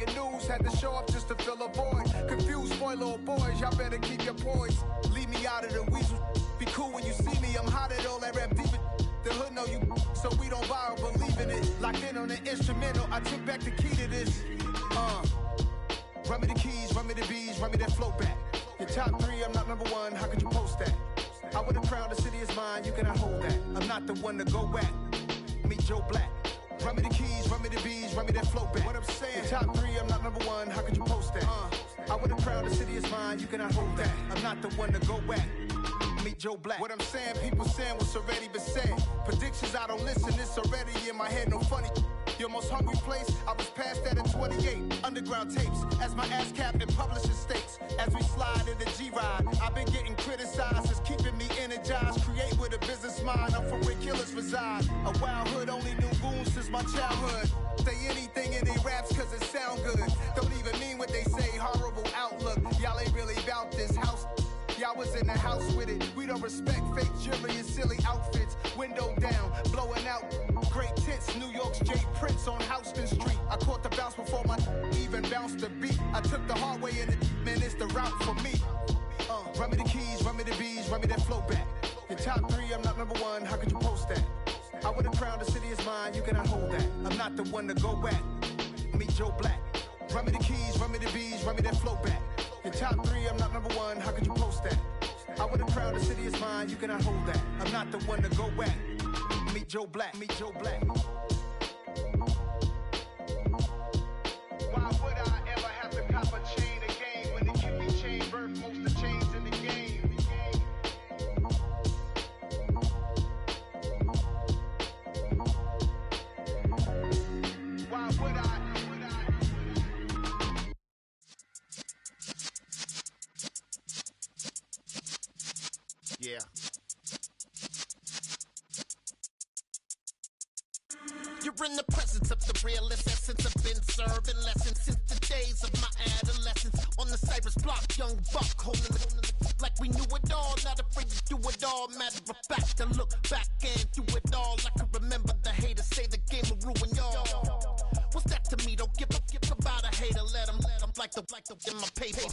breaking news, had to show up just to fill a void. Confused, spoiled little boys, y'all better keep your poise. Leave me out of the weasel. Be cool when you see me, I'm hot at all that rap deep. The hood know you, so we don't buy or believe in it. Locked in on the instrumental, I took back the key to this. Run me the keys, run me the bees, run me that flow back. Your top 3, I'm not number 1, how could you post that? I would've crowned the city is mine, you cannot hold that. I'm not the one to go at. Meet Joe Black. Run me the keys, run me the bees, run me that flow back. What I'm saying, your top 3, I'm not number 1, how could you post that? I would've crowned the city is mine, you cannot hold that. I'm not the one to go at. Meet Joe Black. What I'm saying, people saying what's already been said. Predictions, I don't listen, it's already in my head, no funny. Your most hungry place, I was past that at 28. Underground tapes, as my ass cap in publishing states. As we slide in the G-Ride, I've been getting criticized, it's keeping me energized. Create with a business mind, I'm from where killers reside. A wild hood, only knew goons since my childhood. Say anything in they raps cause it sound good. Don't even mean what they say, horrible outlook. Y'all ain't really about this house. Y'all was in the house with it. We don't respect fake jewelry and silly outfits. Window down, blowing out. Great tits, New York's J. Prince on Houston Street. I caught the bounce before my even bounced the beat. I took the hard way and man, it's the route for me. Run me the keys, run me the bees, run me that flow back. Your top 3, I'm not number 1, how could you post that? I would've crowned the city is mine, you cannot hold that. I'm not the one to go at. Meet Joe Black. Run me the keys, run me the bees, run me that flow back. Your top 3, I'm not number 1, how could you post that? I would've crowned the city is mine, you cannot hold that. I'm not the one to go at. Meet Joe Black, meet Joe Black. Why would I ever have to cop a chain again when it can be chain birth most of chains in the game? Why would I? Yeah. You're in the presence of the realest essence. I've been serving lessons since the days of my adolescence. On the Cypress block, young buck holding it like we knew it all. Not afraid to do it all. Matter of fact, to look back and do it all. I can remember the haters say the game will ruin y'all. What's that to me? Don't give about a hater. Let them like the in my paper.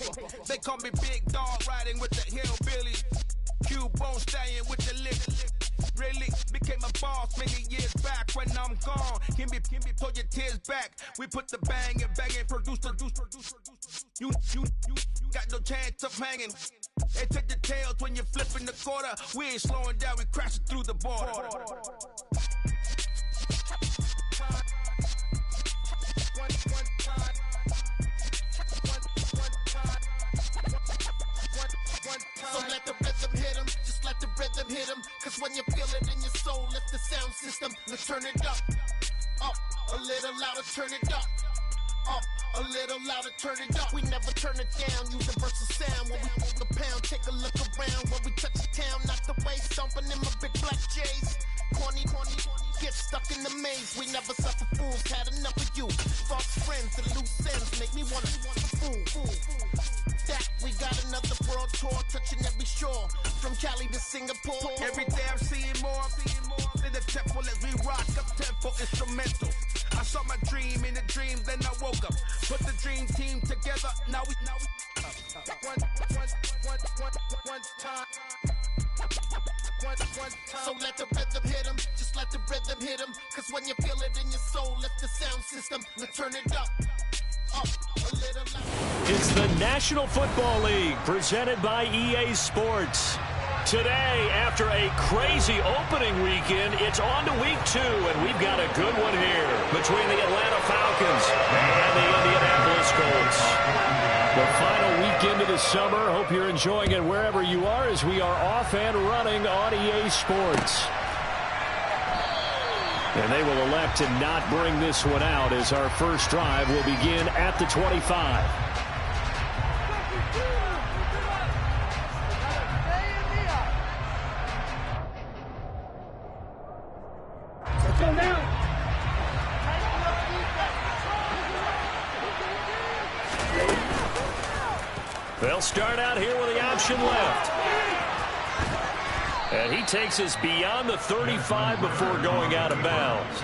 They call me Big Dog, riding with the hillbillies. Q-Bone staying with the lip. Really became a boss many years back. When I'm gone, can be pull your tears back. We put the bang and produce. You got no chance of hanging. They take the tails when you're flipping the quarter. We ain't slowing down, we crashing through the border. So let the rhythm hit him, just let the rhythm hit him. Cause when you feel it in your soul, lift the sound system. Let's turn it up, a little louder, turn it up, a little louder, turn it up. We never turn it down, universal sound. When we hold the pound, take a look around. When we touch the town, knock the way, stomping in my big black J's. Corny, get stuck in the maze. We never suffer fools, had enough of you. False friends and loose ends make me wanna fool. That we got another world tour, touching every shore, from Cali to Singapore. Every day I'm seeing more in the temple as we rock up tempo instrumental. I saw my dream in a dream, then I woke up. Put the dream team together, now we one time. So let the rhythm hit him, just let the rhythm hit him. Cause when you feel it in your soul, lift the sound system, let's turn it up a little louder. It's the National Football League presented by EA Sports. Today, after a crazy opening weekend, it's on to Week 2, and we've got a good one here between the Atlanta Falcons and the Indianapolis Colts. The final weekend of the summer. Hope you're enjoying it wherever you are as we are off and running on EA Sports. And they will elect to not bring this one out as our first drive will begin at the 25. They'll start out here with the option left. And he takes us beyond the 35 before going out of bounds.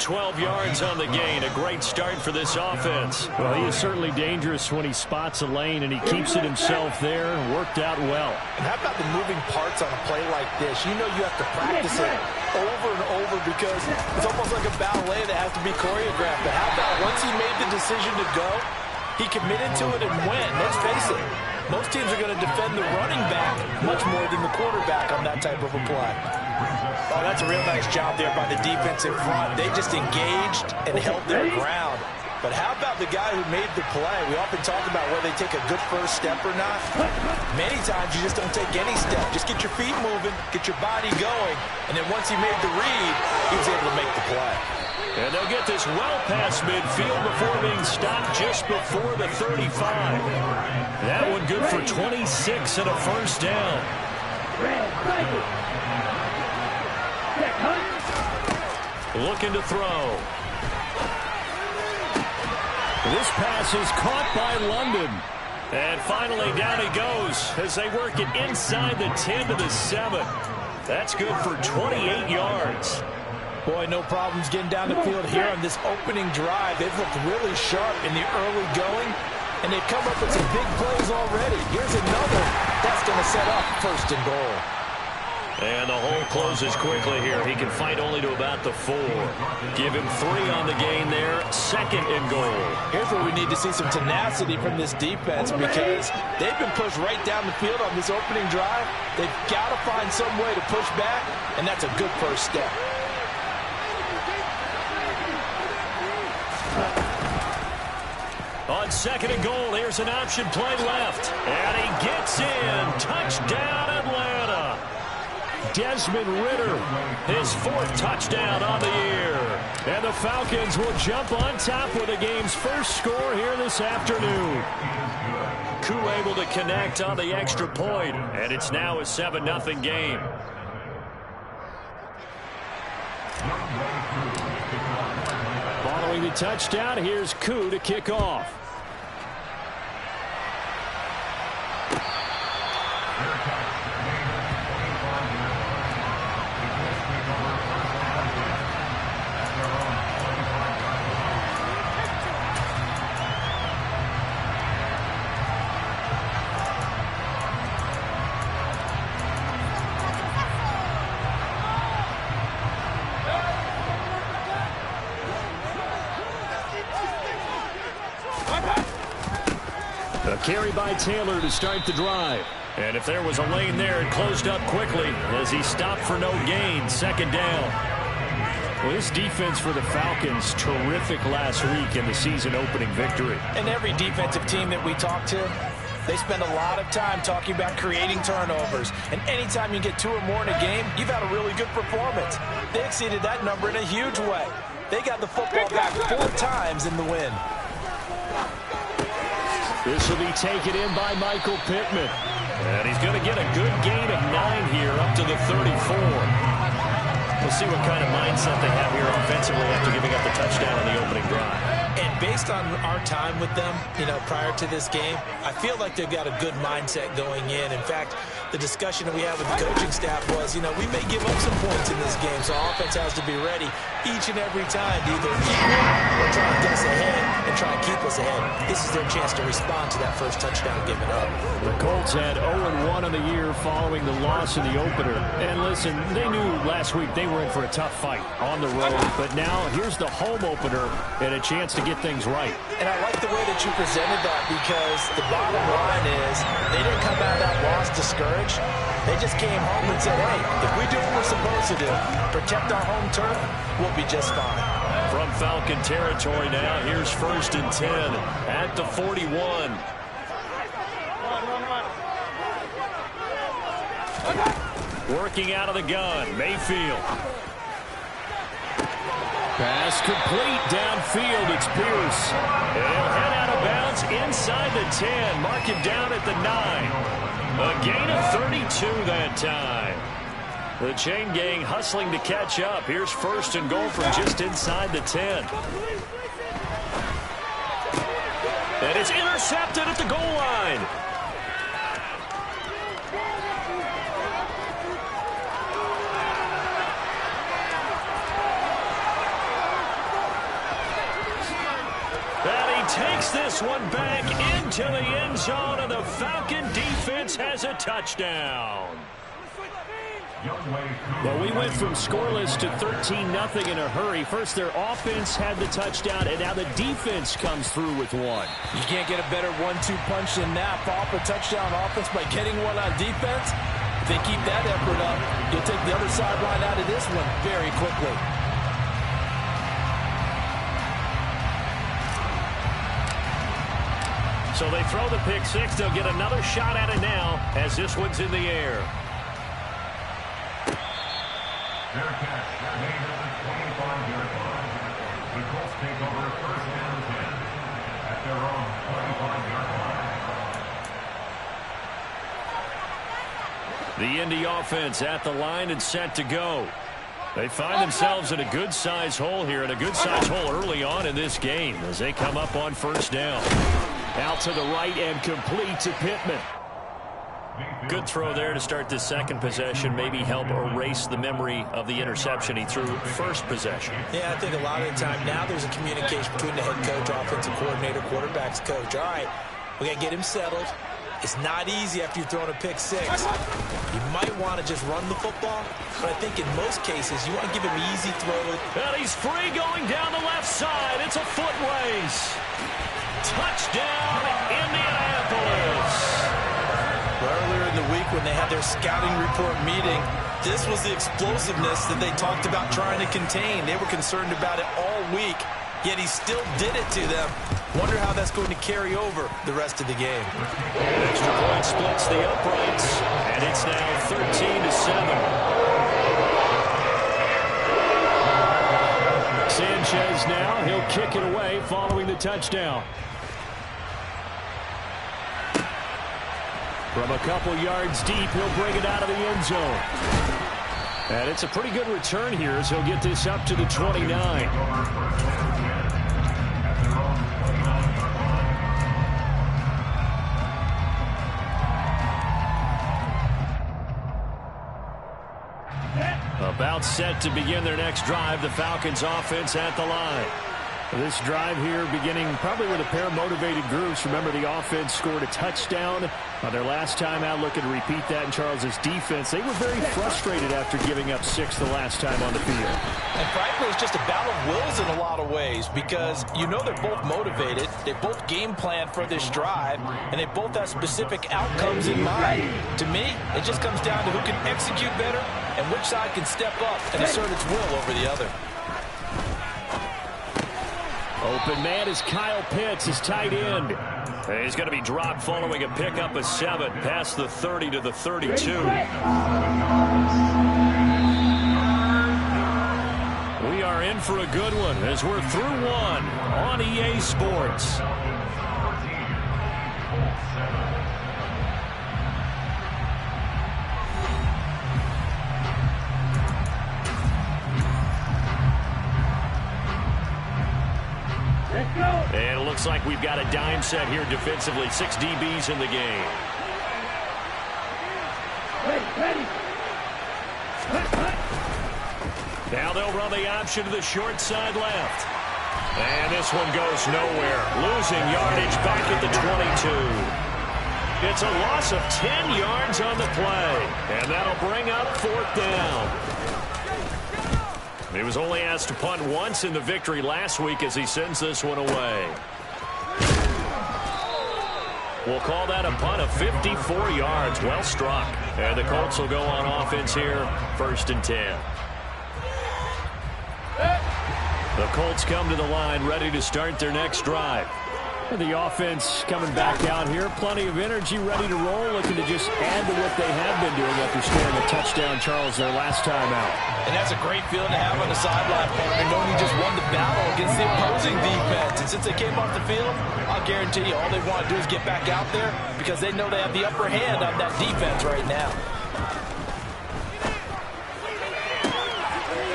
12 yards on the gain. A great start for this offense. Well, he is certainly dangerous when he spots a lane, and he keeps it himself there and worked out well. And how about the moving parts on a play like this? You know you have to practice it over and over because it's almost like a ballet that has to be choreographed. But how about once he made the decision to go, he committed to it and went. Let's face it, most teams are going to defend the running back much more than the quarterback on that type of a play. Oh, that's a real nice job there by the defensive front. They just engaged and held their ground. But how about the guy who made the play? We often talk about whether they take a good first step or not. Many times you just don't take any step. Just get your feet moving, get your body going, and then once he made the read, he was able to make the play. And they'll get this well past midfield before being stopped just before the 35. That one good for 26 and a first down. Looking to throw. This pass is caught by London. And finally down he goes as they work it inside the 10 to the 7. That's good for 28 yards. Boy, no problems getting down the field here on this opening drive. They've looked really sharp in the early going, and they've come up with some big plays already. Here's another. That's going to set up first and goal. And the hole closes quickly here. He can fight only to about the 4. Give him 3 on the gain there. Second and goal. Here's where we need to see some tenacity from this defense because they've been pushed right down the field on this opening drive. They've got to find some way to push back, and that's a good first step. On second and goal, here's an option play left. And he gets in. Touchdown, Atlanta. Desmond Ridder, his 4th touchdown on the year. And the Falcons will jump on top with the game's first score here this afternoon. Koo able to connect on the extra point, and it's now a 7-0 game. Following the touchdown, here's Koo to kick off. A carry by Taylor to start the drive. And if there was a lane there, it closed up quickly as he stopped for no gain. Second down. Well, this defense for the Falcons, terrific last week in the season-opening victory. And every defensive team that we talk to, they spend a lot of time talking about creating turnovers. And anytime you get 2 or more in a game, you've had a really good performance. They exceeded that number in a huge way. They got the football back 4 times in the win. This will be taken in by Michael Pittman. And he's going to get a good gain of 9 here up to the 34. We'll see what kind of mindset they have here offensively after giving up the touchdown on the opening drive. And based on our time with them, prior to this game, I feel like they've got a good mindset going in. In fact, the discussion that we had with the coaching staff was, we may give up some points in this game, so our offense has to be ready each and every time to either equal or try and get us ahead and try and keep us ahead. This is their chance to respond to that first touchdown given up. The Colts had 0-1 on the year following the loss in the opener. And listen, they knew last week they were in for a tough fight on the road, but now here's the home opener and a chance to get things right. And I like the way that you presented that because the bottom line is they didn't come out of that loss discouraged. They just came home and said, hey, if we do what we're supposed to do, protect our home turf, we'll be just fine. From Falcon territory now, here's 1st and 10 at the 41. Working out of the gun, Mayfield. Pass complete downfield. It's Pierce. And he'll head out of bounds inside the 10. Mark him down at the 9. A gain of 32 that time. The chain gang hustling to catch up. Here's 1st and goal from just inside the 10. And it's intercepted at the goal line. this one back into the end zone, and the Falcon defense has a touchdown. Well, we went from scoreless to 13-0 in a hurry. First, their offense had the touchdown, and now the defense comes through with one. You can't get a better 1-2 punch than that. Off a touchdown offense by getting one on defense. If they keep that effort up, you'll take the other sideline out of this one very quickly. So they throw the pick six. They'll get another shot at it now as this one's in the air. Their catch made at the 25-yard line. The Colts take over first and 10 at their own 25-yard line. The Indy offense at the line and set to go. They find themselves in a good-sized hole here, and a good-sized hole early on in this game as they come up on first down. Out to the right and complete to Pittman. Good throw there to start this second possession. Maybe help erase the memory of the interception he threw first possession. Yeah, I think a lot of the time now there's a communication between the head coach, offensive coordinator, quarterback's coach. All right, we got to get him settled. It's not easy after you've thrown a pick six. You might want to just run the football, but I think in most cases you want to give him easy throws. And he's free going down the left side. It's a foot race. Touchdown, Indianapolis. Earlier in the week when they had their scouting report meeting, this was the explosiveness that they talked about trying to contain. They were concerned about it all week, yet he still did it to them. Wonder how that's going to carry over the rest of the game. Extra point splits the uprights, and it's now 13-7. Sanchez now, he'll kick it away following the touchdown. From a couple yards deep, he'll bring it out of the end zone. And it's a pretty good return here as he'll get this up to the 29. About set to begin their next drive, the Falcons offense at the line. This drive here beginning probably with a pair of motivated groups. Remember, the offense scored a touchdown on their last time out. Looking to repeat that in Charles's defense. They were very frustrated after giving up 6 the last time on the field. And frankly, it's just a battle of wills in a lot of ways because you know they're both motivated. They both game plan for this drive, and they both have specific outcomes in mind. To me, it just comes down to who can execute better and which side can step up and assert its will over the other. Open man is Kyle Pitts, his tight end. He's going to be dropped following a pickup of 7 past the 30 to the 32. We are in for a good one as we're through one on EA Sports. And it looks like we've got a dime set here defensively. 6 DBs in the game. Now they'll run the option to the short side left. And this one goes nowhere. Losing yardage back at the 22. It's a loss of 10 yards on the play. And that'll bring up 4th down. He was only asked to punt once in the victory last week as he sends this one away. We'll call that a punt of 54 yards. Well struck. And the Colts will go on offense here, 1st and 10. The Colts come to the line ready to start their next drive. The offense coming back out here. Plenty of energy, ready to roll, looking to just add to what they have been doing after scoring a touchdown, Charles, their last time out. And that's a great feeling to have on the sideline, partner, knowing you just won the battle against the opposing defense. And since they came off the field, I'll guarantee you all they want to do is get back out there because they know they have the upper hand on that defense right now.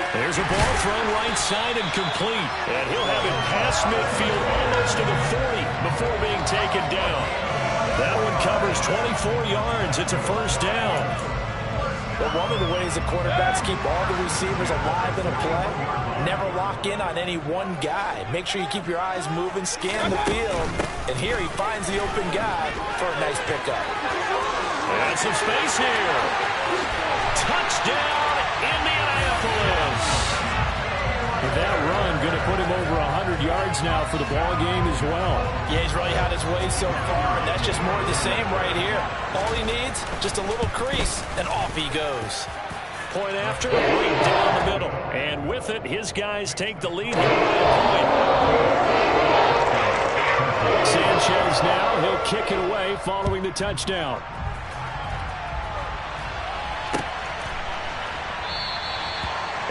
There's a ball thrown right side and complete. And he'll have it past midfield almost to the 40 before being taken down. That one covers 24 yards. It's a 1st down. But one of the ways that quarterbacks keep all the receivers alive in a play, never lock in on any one guy. Make sure you keep your eyes moving, scan the field, And here he finds the open guy for a nice pickup. And some space here. Touchdown, Indianapolis. That run going to put him over 100 yards now for the ball game as well. Yeah, he's really had his way so far, and that's just more of the same right here. All he needs, just a little crease, and off he goes. Point after, right down the middle. And with it, his guys take the lead here by a point. Sanchez now, he'll kick it away following the touchdown.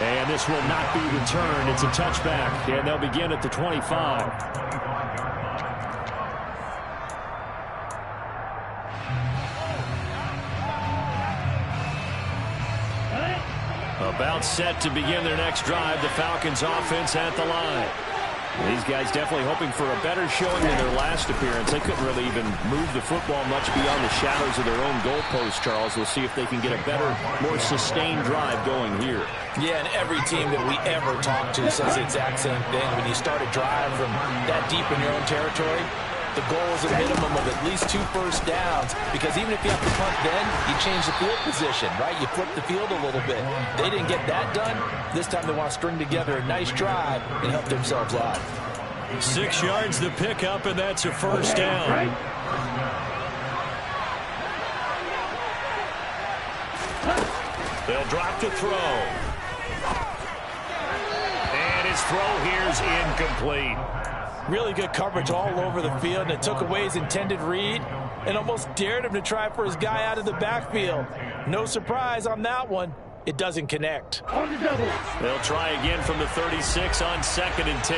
And this will not be returned. It's a touchback, and they'll begin at the 25. About set to begin their next drive, the Falcons offense at the line. These guys definitely hoping for a better showing than their last appearance. They couldn't really even move the football much beyond the shadows of their own goalpost, Charles. We'll see if they can get a better, more sustained drive going here. Yeah, and every team that we ever talk to says the exact same thing. When you start a drive from that deep in your own territory, the goal is a minimum of at least 2 first downs, because even if you have to punt then, you change the field position, right? You flip the field a little bit. They didn't get that done. This time they want to string together a nice drive and help themselves out. 6 yards the pickup, and that's a first down. They'll drop the throw. And his throw here's incomplete. Really good coverage all over the field, and it took away his intended read and almost dared him to try for his guy out of the backfield. No surprise on that one. It doesn't connect. They'll try again from the 36 on 2nd and 10.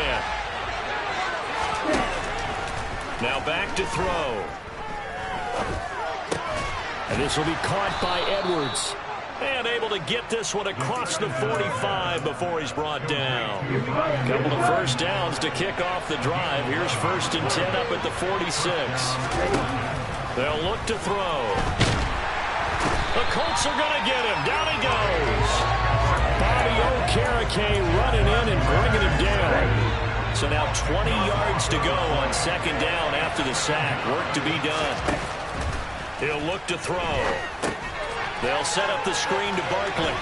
Now back to throw. And this will be caught by Edwards. And able to get this one across the 45 before he's brought down. A couple of first downs to kick off the drive. Here's 1st and 10 up at the 46. They'll look to throw. The Colts are going to get him. Down he goes. Bobby Okereke running in and bringing him down. So now 20 yards to go on 2nd down after the sack. Work to be done. He'll look to throw. They'll set up the screen to Barkley.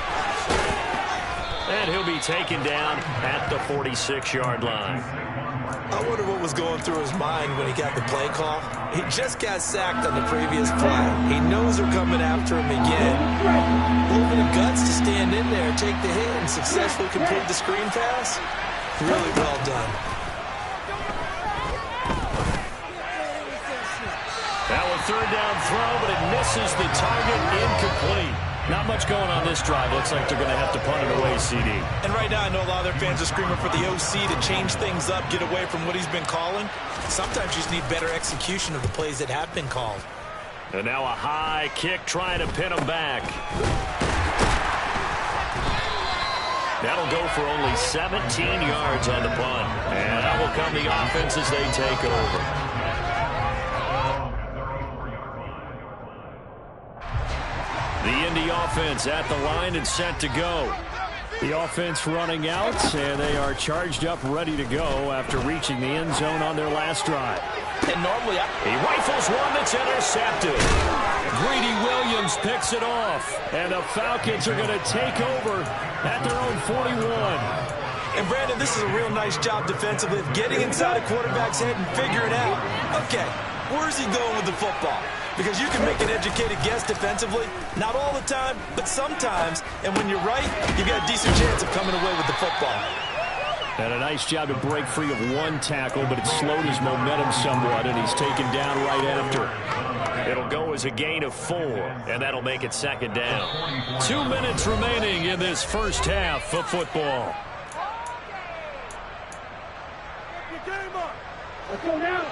And he'll be taken down at the 46-yard line. I wonder what was going through his mind when he got the play call. He just got sacked on the previous play. He knows they're coming after him again. A little bit of guts to stand in there, take the hit, and successfully complete the screen pass. Really well done. That was 3rd down throw, but it misses the target, incomplete. Not much going on this drive. Looks like they're going to have to punt it away, CD. And right now I know a lot of their fans are screaming for the OC to change things up, get away from what he's been calling. Sometimes you just need better execution of the plays that have been called. And now a high kick trying to pin him back. That'll go for only 17 yards on the punt. And that will come the offense as they take over. The Indy offense at the line and set to go. The offense running out, and they are charged up, ready to go after reaching the end zone on their last drive. And normally he rifles one that's intercepted. Greedy Williams picks it off, and the Falcons are going to take over at their own 41. And Brandon, this is a real nice job defensively of getting inside a quarterback's head and figuring out, okay, where's he going with the football? Because you can make an educated guess defensively, not all the time, but sometimes. And when you're right, you've got a decent chance of coming away with the football. And a nice job to break free of one tackle, but it slowed his momentum somewhat, and he's taken down right after. It'll go as a gain of 4, and that'll make it 2nd down. 2 minutes remaining in this first half of football. Let's go now.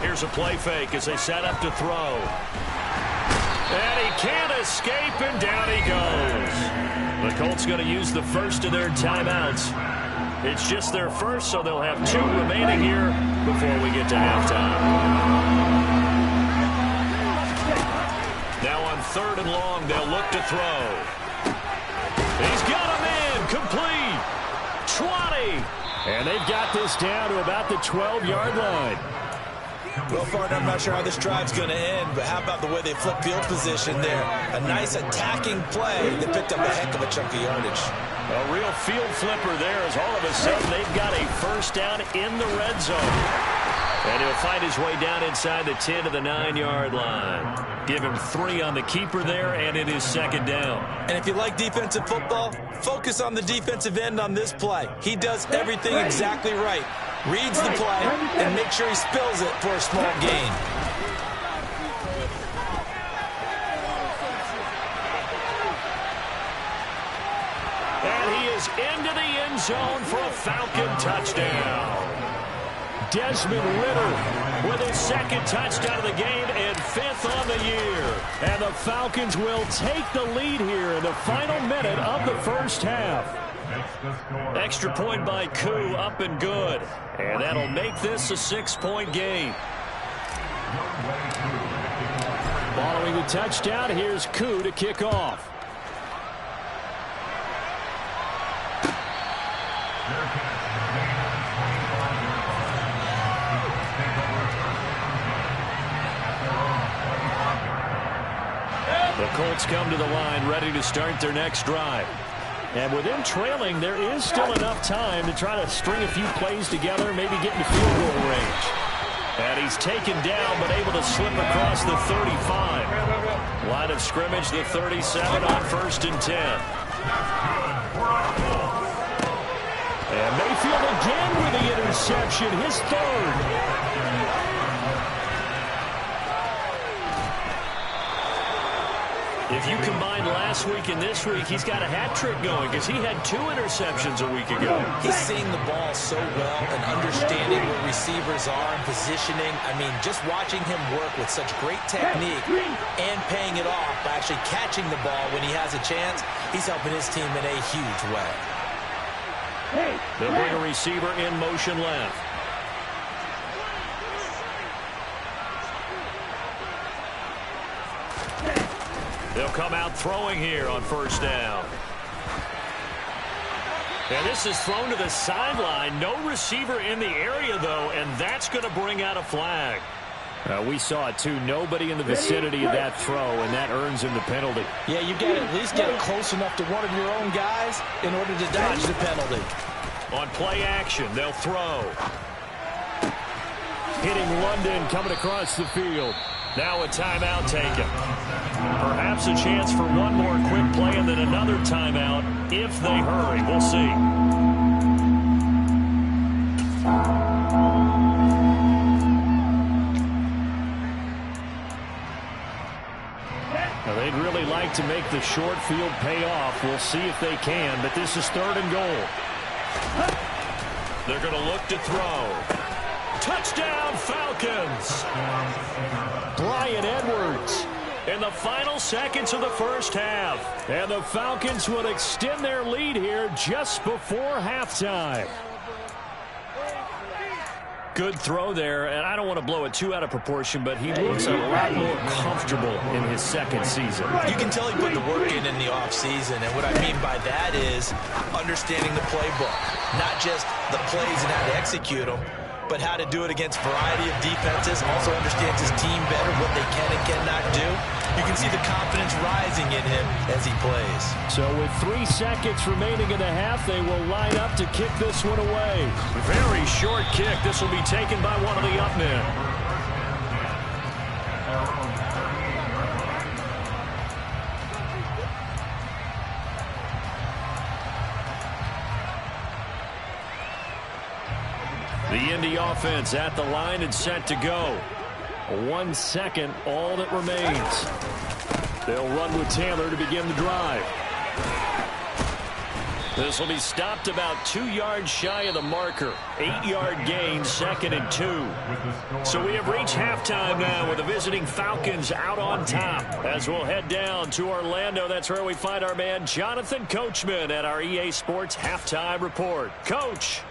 Here's a play fake as they set up to throw. And he can't escape, and down he goes. The Colts going to use the first of their timeouts. It's just their first, so they'll have 2 remaining here before we get to halftime. Now on 3rd and long. They'll look to throw. He's got a man. Complete. 20. And they've got this down to about the 12-yard line. Well, Farton, I'm not sure how this drive's going to end, but how about the way they flip field position there? A nice attacking play that picked up a heck of a chunk of yardage. A real field flipper there as all of a sudden they've got a first down in the red zone. And he'll find his way down inside the 10 to the 9-yard line. Give him 3 on the keeper there, and it is 2nd down. And if you like defensive football, focus on the defensive end on this play. He does everything exactly right. Reads the play and makes sure he spills it for a small gain. And he is into the end zone for a Falcon touchdown. Desmond Ridder with his 2nd touchdown of the game and 5th on the year. And the Falcons will take the lead here in the final minute of the first half. Extra point by Koo, up and good. And that'll make this a 6-point game. Following the touchdown, here's Koo to kick off. The Colts come to the line ready to start their next drive. And with them trailing, there is still enough time to try to string a few plays together, maybe get into field goal range. And he's taken down, but able to slip across the 35. Line of scrimmage, the 37 on 1st and 10. And Mayfield again with the interception, his 3rd. If you combine last week and this week, he's got a hat trick going because he had 2 interceptions a week ago. He's seeing the ball so well and understanding where receivers are and positioning. I mean, just watching him work with such great technique and paying it off by actually catching the ball when he has a chance, he's helping his team in a huge way. They'll bring a receiver in motion left. They'll come out throwing here on 1st down. And this is thrown to the sideline. No receiver in the area, though, and that's going to bring out a flag. We saw it, too. Nobody in the vicinity of that throw, and that earns him the penalty. Yeah, you got to at least get close enough to one of your own guys in order to dodge the penalty. On play action, they'll throw. Hitting London coming across the field. Now a timeout taken. Perhaps a chance for one more quick play and then another timeout if they hurry. We'll see. Now they'd really like to make the short field pay off. We'll see if they can, but this is 3rd and goal. They're going to look to throw. Touchdown, Falcons! Bryan Edwards. In the final seconds of the first half. And the Falcons will extend their lead here just before halftime. Good throw there, and I don't want to blow it too out of proportion, but he looks a lot more comfortable in his 2nd season. You can tell he put the work in the offseason, and what I mean by that is understanding the playbook. Not just the plays and how to execute them, but how to do it against a variety of defenses. Also understands his team better, what they can and cannot do. You can see the confidence rising in him as he plays. So with 3 seconds remaining in the half, they will line up to kick this one away. Very short kick. This will be taken by one of the up men. The Indy offense at the line and set to go. 1 second, all that remains. They'll run with Taylor to begin the drive. This will be stopped about 2 yards shy of the marker. 8-yard gain, 2nd and 2. So we have reached halftime now with the visiting Falcons out on top. As we'll head down to Orlando, that's where we find our man Jonathan Coachman at our EA Sports Halftime Report. Coach.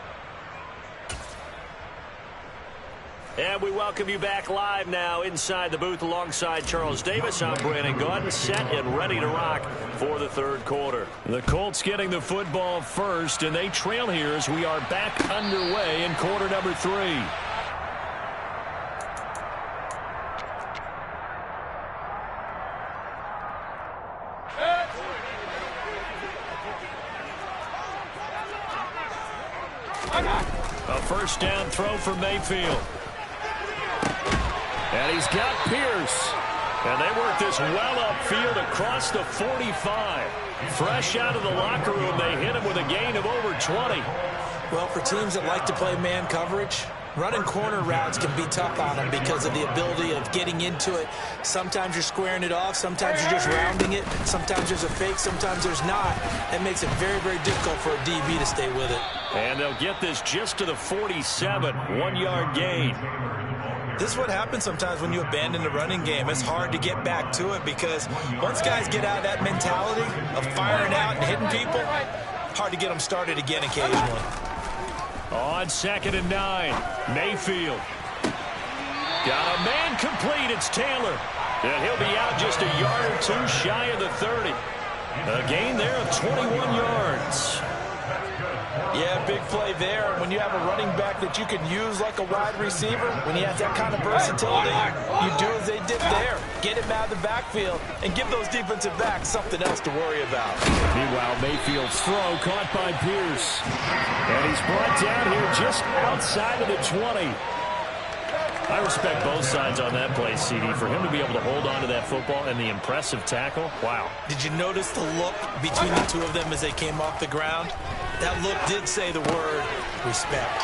And we welcome you back live now inside the booth alongside Charles Davis. I'm Brandon Gaudin, set and ready to rock for the third quarter. The Colts getting the football first, and they trail here as we are back underway in quarter number 3. A first down throw for Mayfield. And he's got Pierce. And they work this well upfield across the 45. Fresh out of the locker room, they hit him with a gain of over 20. Well, for teams that like to play man coverage, running corner routes can be tough on them because of the ability of getting into it. Sometimes you're squaring it off. Sometimes you're just rounding it. Sometimes there's a fake. Sometimes there's not. It makes it very, very difficult for a DB to stay with it. And they'll get this just to the 47. 1-yard gain. This is what happens sometimes when you abandon the running game. It's hard to get back to it because once guys get out of that mentality of firing out and hitting people, hard to get them started again occasionally. On 2nd and 9, Mayfield. Got a man complete. It's Taylor. And he'll be out just a yard or two shy of the 30. A gain there of 21 yards. Yeah, big play there. When you have a running back that you can use like a wide receiver, when he has that kind of versatility, you do as they did there. Get him out of the backfield and give those defensive backs something else to worry about. Meanwhile, Mayfield's throw caught by Pierce. And he's brought down here just outside of the 20. I respect both sides on that play, CD. For him to be able to hold on to that football and the impressive tackle, wow. Did you notice the look between the two of them as they came off the ground? That look did say the word respect.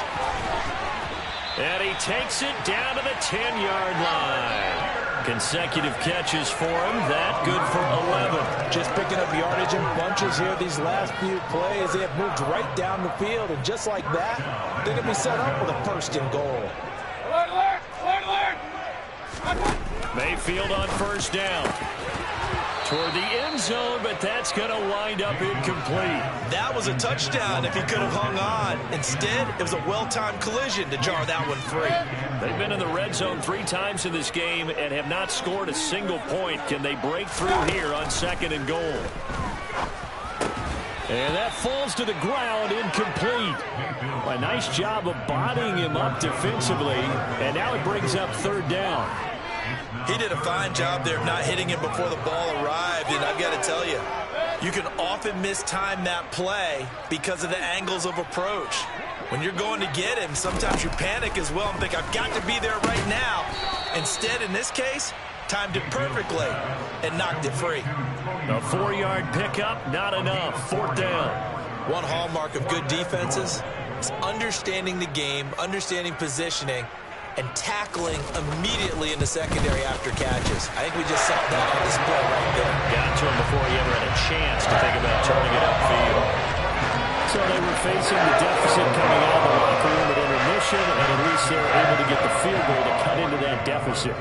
And he takes it down to the 10-yard line. Consecutive catches for him. That good for 11. Just picking up yardage in bunches here these last few plays. They have moved right down the field, and just like that, they're going to be set up with a first and goal. Mayfield on first down. Toward the end zone, but that's going to wind up incomplete. That was a touchdown if he could have hung on. Instead, it was a well-timed collision to jar that one free. They've been in the red zone 3 times in this game and have not scored a single point. Can they break through here on 2nd and goal? And that falls to the ground, incomplete. A nice job of bodying him up defensively, and now it brings up 3rd down. He did a fine job there of not hitting him before the ball arrived, and I've got to tell you, you can often mistime that play because of the angles of approach. When you're going to get him, sometimes you panic as well and think, I've got to be there right now. Instead, in this case, timed it perfectly and knocked it free. A 4-yard pickup, not enough. 4th down. One hallmark of good defenses is understanding the game, understanding positioning, and tackling immediately in the secondary after catches. I think we just saw that on display right there. Got to him before he ever had a chance to think about turning it upfield. So they were facing the deficit coming out of the locker room at intermission, and at least they were able to get the field goal to cut into that deficit.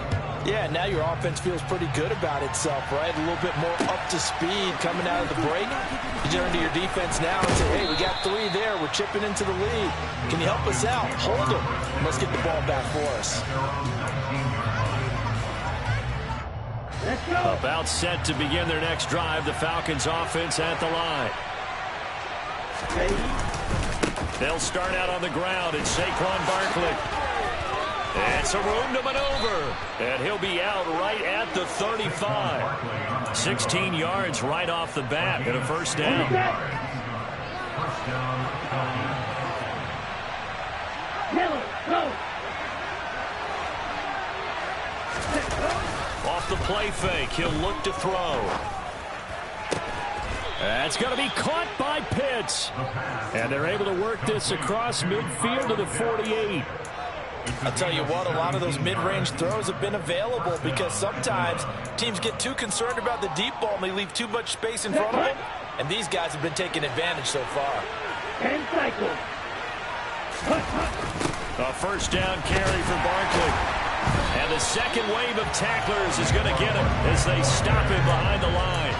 Yeah, now your offense feels pretty good about itself, right? A little bit more up to speed coming out of the break. You turn to your defense now and say, hey, we got 3 there. We're chipping into the lead. Can you help us out? Hold them. Let's get the ball back for us. About set to begin their next drive, the Falcons offense at the line. They'll start out on the ground. It's Saquon Barkley. It's a room to maneuver, and he'll be out right at the 35. 16 yards right off the bat and a 1st down. Off the play fake, he'll look to throw. That's going to be caught by Pitts. And they're able to work this across midfield to the 48. I'll tell you what, a lot of those mid-range throws have been available because sometimes teams get too concerned about the deep ball and they leave too much space in front of them, and these guys have been taking advantage so far. A 1st down carry for Barkley. And the second wave of tacklers is going to get him as they stop him behind the line.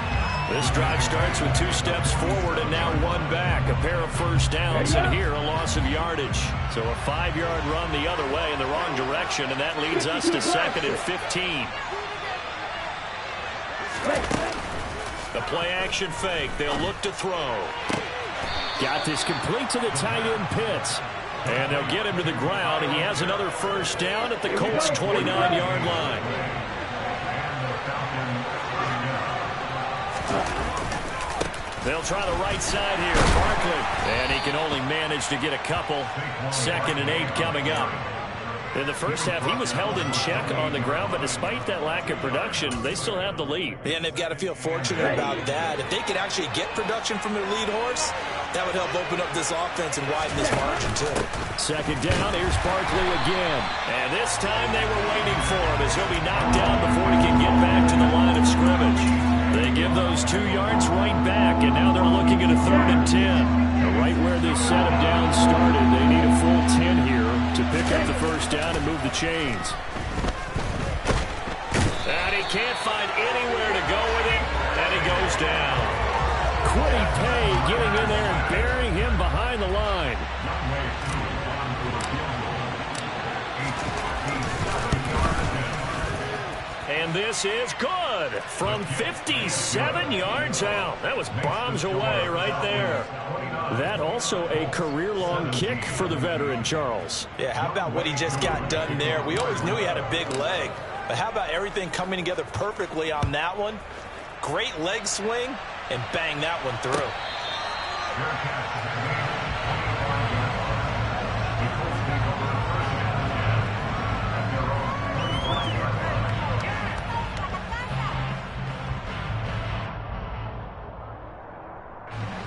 This drive starts with 2 steps forward and now 1 back. A pair of first downs, and here a loss of yardage. So a 5-yard run the other way in the wrong direction, and that leads us to 2nd and 15. The play-action fake. They'll look to throw. Got this complete to the tight end Pitts. And they'll get him to the ground. He has another first down at the Colts' 29-yard line. They'll try the right side here. Barkley. And he can only manage to get a couple. 2nd and 8 coming up. In the first half, he was held in check on the ground, but despite that lack of production, they still have the lead. Yeah, and they've got to feel fortunate about that. If they could actually get production from their lead horse, that would help open up this offense and widen this margin, too. 2nd down, here's Barkley again. And this time they were waiting for him as he'll be knocked down before he can get back to the line of scrimmage. They give those 2 yards right back, and now they're looking at a 3rd and 10. Right where this setup down started, they need a full 10 here to pick up the first down and move the chains. And he can't find anywhere to go with it, and he goes down. Quiddy Pay getting in there and burying him behind the line. And this is good from 57 yards out. That was bombs away right there. That also a career-long kick for the veteran, Charles. Yeah, how about what he just got done there? We always knew he had a big leg, but how about everything coming together perfectly on that one? Great leg swing, and bang that one through.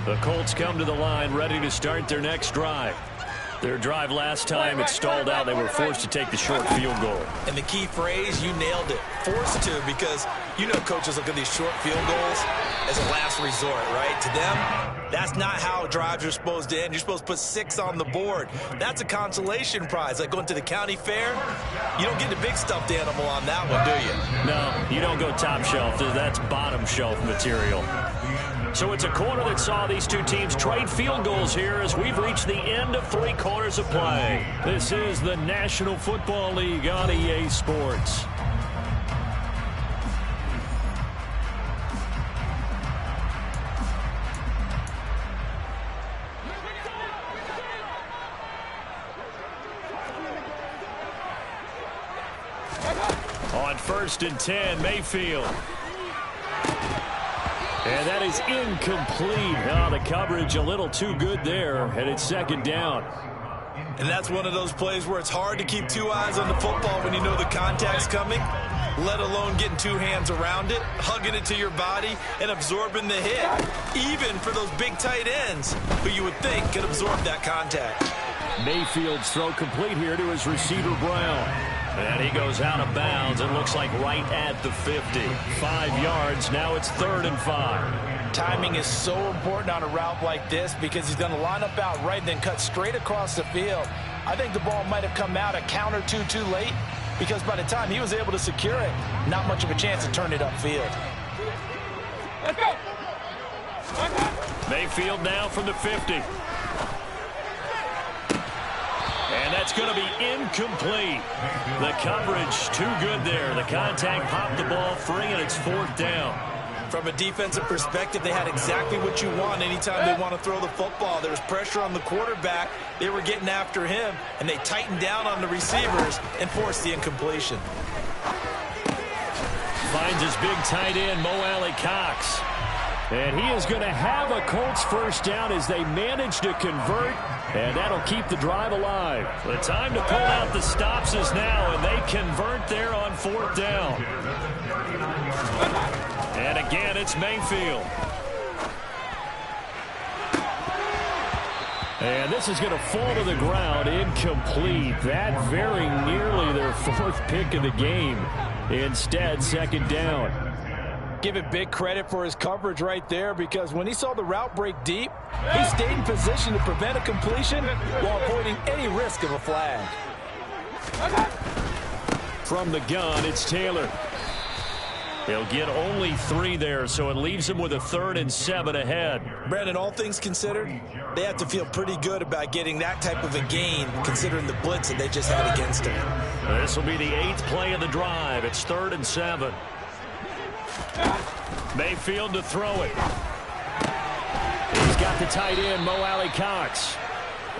The Colts come to the line ready to start their next drive. Their drive last time, it stalled out. They were forced to take the short field goal. And the key phrase, you nailed it. Forced to, because you know coaches look at these short field goals as a last resort, right? To them, that's not how drives are supposed to end. You're supposed to put 6 on the board. That's a consolation prize. Like going to the county fair, you don't get the big stuffed animal on that one, do you? No, you don't go top shelf. That's bottom shelf material. So it's a quarter that saw these two teams trade field goals here as we've reached the end of 3 quarters of play. This is the National Football League on EA Sports. On 1st and 10, Mayfield. And that is incomplete. Oh, the coverage a little too good there, and it's 2nd down. And that's one of those plays where it's hard to keep 2 eyes on the football when you know the contact's coming, let alone getting 2 hands around it, hugging it to your body, and absorbing the hit, even for those big tight ends who you would think could absorb that contact. Mayfield's throw complete here to his receiver, Brown. And he goes out of bounds. It looks like right at the 50. 5 yards. Now it's 3rd and 5. Timing is so important on a route like this because he's going to line up out right and then cut straight across the field. I think the ball might have come out a count or two too late because by the time he was able to secure it, not much of a chance to turn it upfield. Let's go. Mayfield now from the 50. And that's going to be incomplete. The coverage too good there. The contact popped the ball free, and it's 4th down. From a defensive perspective, they had exactly what you want anytime they want to throw the football. There was pressure on the quarterback. They were getting after him, and they tightened down on the receivers and forced the incompletion. Finds his big tight end, Mo Alley Cox. And he is going to have a Colts first down as they manage to convert, and that'll keep the drive alive. The time to pull out the stops is now, and they convert there on 4th down. And again, it's Mayfield. And this is going to fall to the ground, incomplete. That very nearly their 4th pick of the game. Instead, 2nd down. Give it big credit for his coverage right there because when he saw the route break deep, he stayed in position to prevent a completion while avoiding any risk of a flag. From the gun, it's Taylor. He'll get only 3 there, so it leaves him with a 3rd and 7 ahead. Brandon, all things considered, they have to feel pretty good about getting that type of a gain, considering the blitz that they just had against him. This will be the 8th play of the drive. It's 3rd and 7. Mayfield to throw it. He's got the tight end, Mo Alley Cox.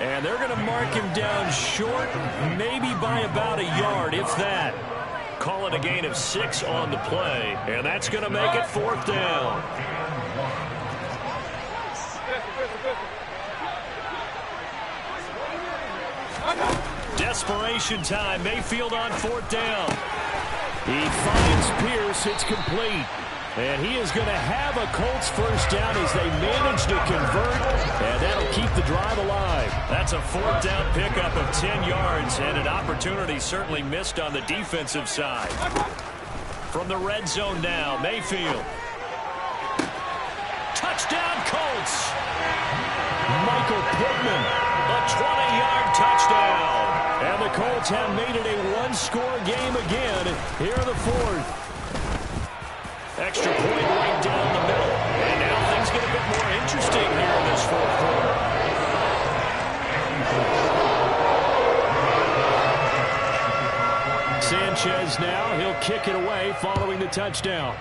And they're going to mark him down short, maybe by about a yard, if that. Call it a gain of 6 on the play, and that's going to make it 4th down. Desperation time. Mayfield on 4th down. He finds Pierce. It's complete. And he is going to have a Colts first down as they manage to convert, and that'll keep the drive alive. That's a 4th down pickup of 10 yards, and an opportunity certainly missed on the defensive side. From the red zone now, Mayfield. Touchdown, Colts! Michael Pittman, a 20-yard touchdown. And the Colts have made it a one-score game again here in the 4th. Extra point right down the middle. And now things get a bit more interesting here in this 4th quarter. Sanchez now. He'll kick it away following the touchdown.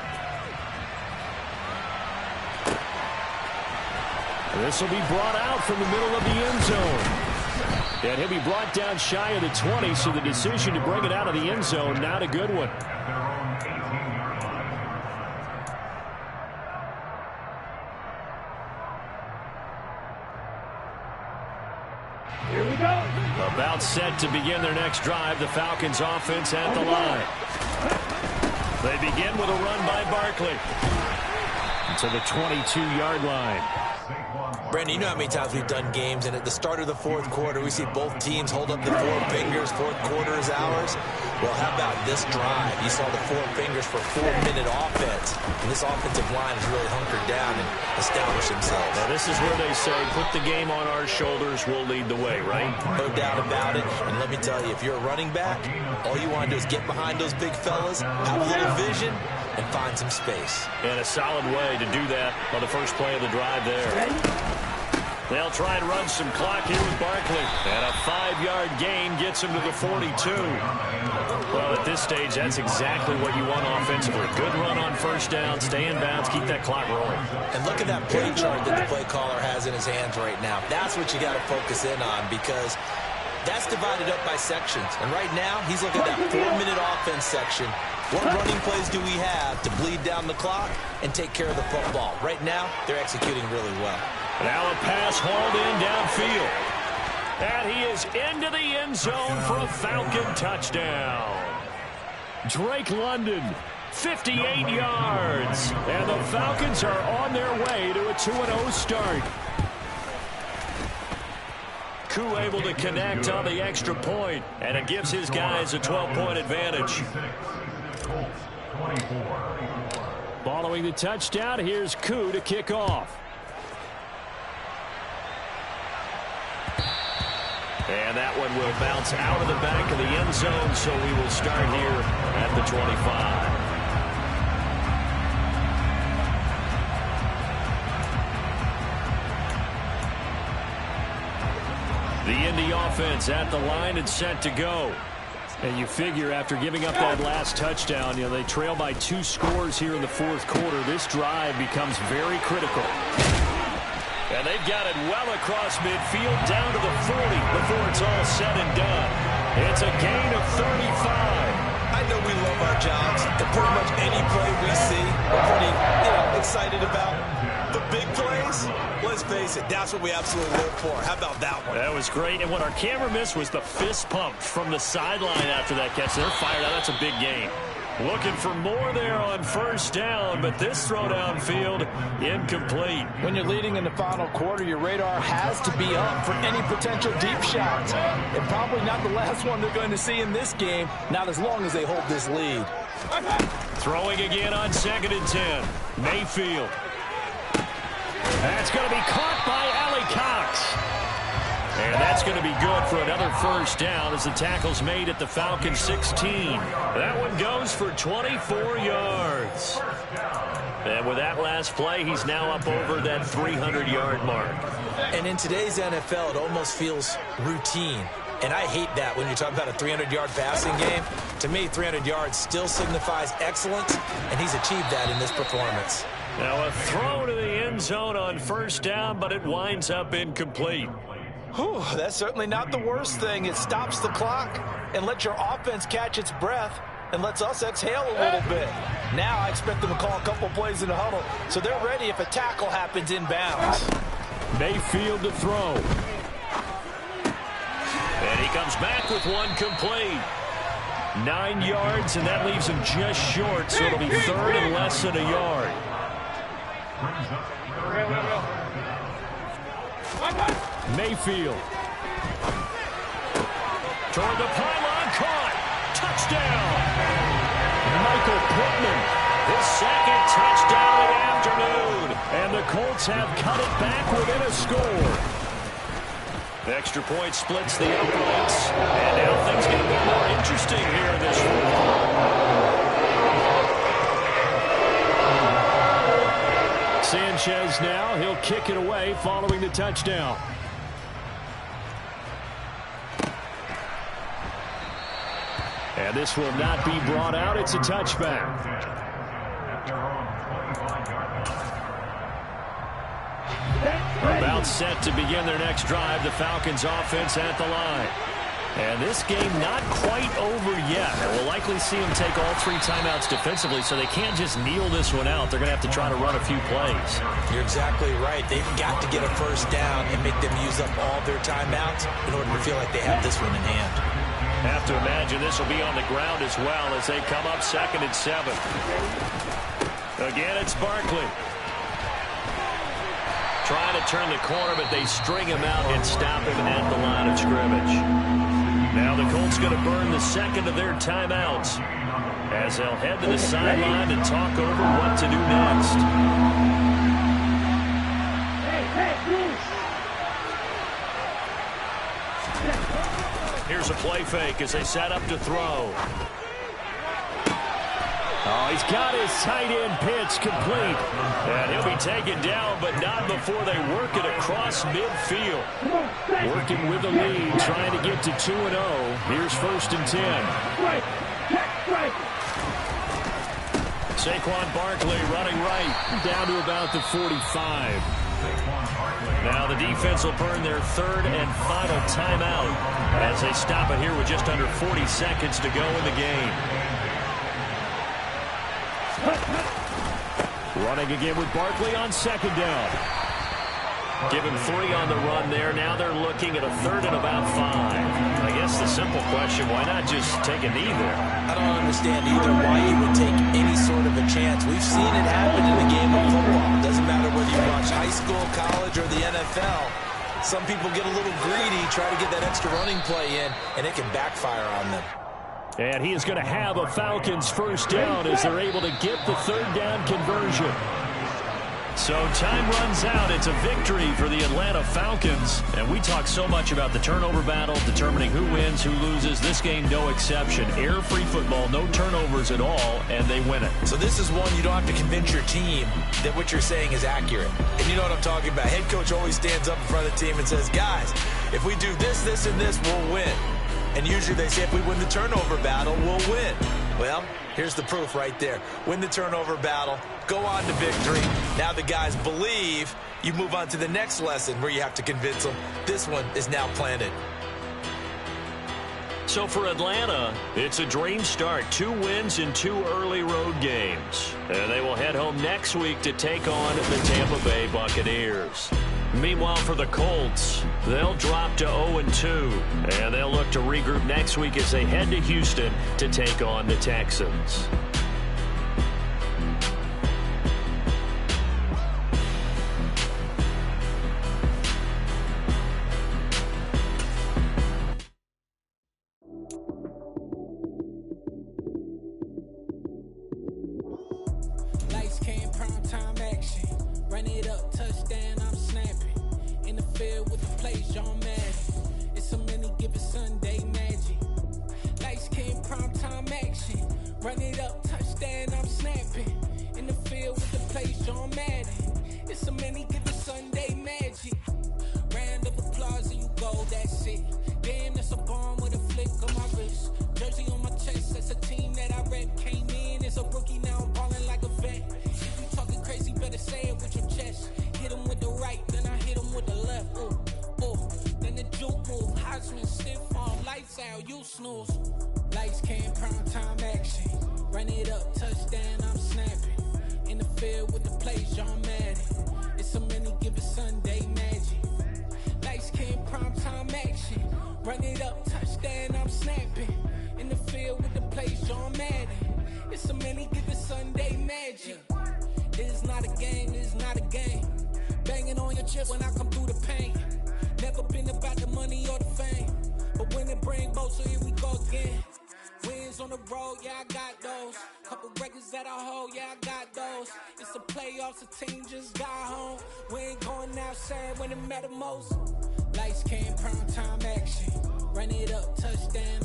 This will be brought out from the middle of the end zone. And he'll be brought down shy of the 20, so the decision to bring it out of the end zone, not a good one. Here we go. About set to begin their next drive, the Falcons offense at the line. They begin with a run by Barkley to the 22-yard line. Brandon, you know how many times we've done games, and at the start of the 4th quarter, we see both teams hold up the 4 fingers. 4th quarter is ours. Well, how about this drive? You saw the 4 fingers for 4-minute offense, and this offensive line has really hunkered down and established themselves. Now, this is where they say, put the game on our shoulders, we'll lead the way, right? No doubt about it. And let me tell you, if you're a running back, all you want to do is get behind those big fellas, have a little vision, and find some space. And a solid way to do that on the first play of the drive there. They'll try and run some clock here with Barkley. And a 5-yard gain gets him to the 42. Well, at this stage, that's exactly what you want offensively. Good run on first down, stay in bounds, keep that clock rolling. And look at that play chart that the play caller has in his hands right now. That's what you got to focus in on, because that's divided up by sections. And right now, he's looking at that 4-minute offense section. What running plays do we have to bleed down the clock and take care of the football? Right now, they're executing really well. Now a pass hauled in downfield. And he is into the end zone for a Falcon touchdown. Drake London, 58 yards. And the Falcons are on their way to a 2-0 start. Koo able to connect on the extra point, and it gives his guys a 12-point advantage. Following the touchdown, here's Koo to kick off. And that one will bounce out of the back of the end zone, so we will start here at the 25. The Indy offense at the line and set to go. And you figure after giving up that last touchdown, they trail by 2 scores here in the 4th quarter. This drive becomes very critical. And they've got it well across midfield down to the 40 before it's all said and done. It's a gain of 35. I know we love our jobs, and pretty much any play we see, we're pretty excited about. The big plays, let's face it, that's what we absolutely live for. How about that one? That was great. And what our camera missed was the fist pump from the sideline after that catch. They're fired out. That's a big gain. Looking for more there on first down, but this throw downfield incomplete. When you're leading in the final quarter, your radar has to be up for any potential deep shots. And probably not the last one they're going to see in this game, not as long as they hold this lead. Throwing again on 2nd and 10. Mayfield. That's going to be caught by Alley Cox. And that's going to be good for another first down as the tackle's made at the Falcons 16. That one goes for 24 yards. And with that last play, he's now up over that 300-yard mark. And in today's NFL, it almost feels routine. And I hate that when you're talking about a 300-yard passing game. To me, 300 yards still signifies excellence, and he's achieved that in this performance. Now a throw to the end zone on first down, but it winds up incomplete. Whew, that's certainly not the worst thing. It stops the clock and lets your offense catch its breath and lets us exhale a little bit. Now I expect them to call a couple plays in the huddle, so they're ready if a tackle happens inbounds. Mayfield to throw. And he comes back with one complete. 9 yards, and that leaves him just short, so it'll be third and less than a yard. Mayfield. Toward the pylon, caught. Touchdown. Michael Pittman. His second touchdown of the afternoon. And the Colts have cut it back within a score. Extra point splits the uprights. And now things get a bit more interesting here in this one. Sanchez now. He'll kick it away following the touchdown. And this will not be brought out. It's a touchback. About set to begin their next drive. The Falcons offense at the line. And this game not quite over yet. We'll likely see them take all 3 timeouts defensively, so they can't just kneel this one out. They're going to have to try to run a few plays. You're exactly right. They've got to get a first down and make them use up all their timeouts in order to feel like they have this one in hand. Have to imagine this will be on the ground as well as they come up 2nd and 7. Again, it's Barkley. Trying to turn the corner, but they string him out and stop him at the line of scrimmage. Now the Colts going to burn the second of their timeouts as they'll head to the sideline and talk over what to do next. Here's a play fake as they set up to throw. Oh, he's got his tight end pitch complete. And he'll be taken down, but not before they work it across midfield. Working with the lead, trying to get to 2-0. Here's 1st and 10. Saquon Barkley running right. Down to about the 45. Now the defense will burn their 3rd and final timeout as they stop it here with just under 40 seconds to go in the game. Running again with Barkley on 2nd down. Give him 3 on the run there. Now they're looking at a 3rd and about 5. I guess the simple question, why not just take a knee there? I don't understand either why you would take any sort of a chance. We've seen it happen in the game of football. It doesn't matter whether you watch high school, college, or the NFL. Some people get a little greedy, try to get that extra running play in, and it can backfire on them. And he is going to have a Falcons first down as they're able to get the 3rd down conversion. So time runs out. It's a victory for the Atlanta Falcons. And we talk so much about the turnover battle, determining who wins, who loses. This game, no exception. Error-free football, no turnovers at all, and they win it. So this is one you don't have to convince your team that what you're saying is accurate. And you know what I'm talking about. Head coach always stands up in front of the team and says, guys, if we do this, this, and this, we'll win. And usually they say if we win the turnover battle, we'll win. Well, here's the proof right there. Win the turnover battle, go on to victory. Now the guys believe. You move on to the next lesson where you have to convince them. This one is now planted. So for Atlanta, it's a dream start. 2 wins in 2 early road games. And they will head home next week to take on the Tampa Bay Buccaneers. Meanwhile, for the Colts, they'll drop to 0-2, and they'll look to regroup next week as they head to Houston to take on the Texans. Lights came, prime time action. Run it up, touchdown, I'm snapping. In the field with the plays, John Madden. It's a many given Sunday magic. Lights came prime time action. Run it up, touchdown, I'm snapping. In the field with the plays, John Madden. It's a many given Sunday magic. Round of applause and you go, that's it. Damn, that's a bomb with a flick on my wrist. Jersey on my chest, that's a team that I rep. Came in as a rookie, now I'm ballin' like a vet. If you talking crazy, better say it with your chest. Hit him with the right, then I hit him with the left. Then the juke move, Heisman, stiff arm, lights out, you snooze. Lights came, prime time action. Run it up, touchdown, I'm snapping. In the field with the plays, John Madden. It's a many given Sunday magic. Lights came, prime time action. Run it up, touchdown, I'm snapping. In the field with the plays, John Madden. It's a many given Sunday magic. It is not a game, it is not a game. Banging on your chest when I come through the pain. Never been about the money or the fame. But when it bring both, so here we go again. Wins on the road, yeah, I got those. Couple records that I hold, yeah, I got those. It's the playoffs, the team just got home. We ain't going outside when it matter most. Lights came, prime time action. Run it up, touchdown.